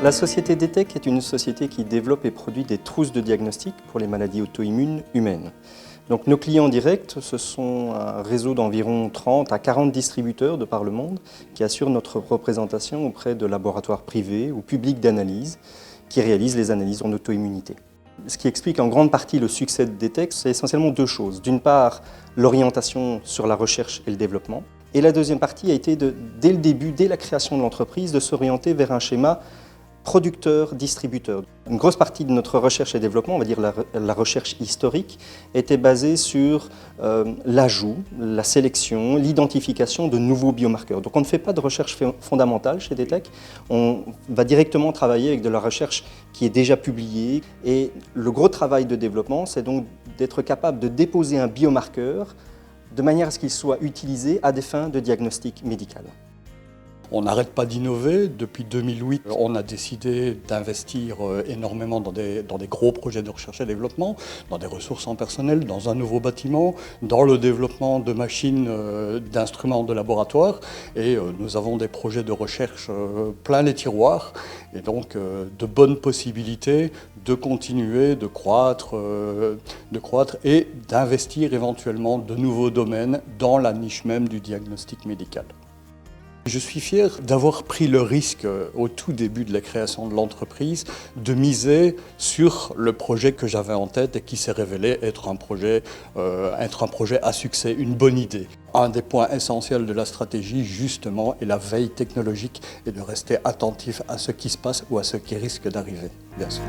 La société DTEC est une société qui développe et produit des trousses de diagnostic pour les maladies auto-immunes humaines. Donc, nos clients directs, ce sont un réseau d'environ 30 à 40 distributeurs de par le monde qui assurent notre représentation auprès de laboratoires privés ou publics d'analyse qui réalisent les analyses en auto-immunité. Ce qui explique en grande partie le succès de DTEC, c'est essentiellement deux choses. D'une part, l'orientation sur la recherche et le développement. Et la deuxième partie a été, dès le début, dès la création de l'entreprise, de s'orienter vers un schéma producteur-distributeur. Une grosse partie de notre recherche et développement, on va dire la recherche historique, était basée sur l'ajout, la sélection, l'identification de nouveaux biomarqueurs. Donc on ne fait pas de recherche fondamentale chez DTEC, on va directement travailler avec de la recherche qui est déjà publiée. Et le gros travail de développement, c'est donc d'être capable de déposer un biomarqueur de manière à ce qu'il soit utilisé à des fins de diagnostic médical. On n'arrête pas d'innover. Depuis 2008, on a décidé d'investir énormément dans des gros projets de recherche et développement, dans des ressources en personnel, dans un nouveau bâtiment, dans le développement de machines, d'instruments de laboratoire. Et nous avons des projets de recherche plein les tiroirs. Et donc de bonnes possibilités de continuer, de croître et d'investir éventuellement de nouveaux domaines dans la niche même du diagnostic médical. Je suis fier d'avoir pris le risque au tout début de la création de l'entreprise de miser sur le projet que j'avais en tête et qui s'est révélé être un projet à succès, une bonne idée. Un des points essentiels de la stratégie, justement, est la veille technologique et de rester attentif à ce qui se passe ou à ce qui risque d'arriver, bien sûr.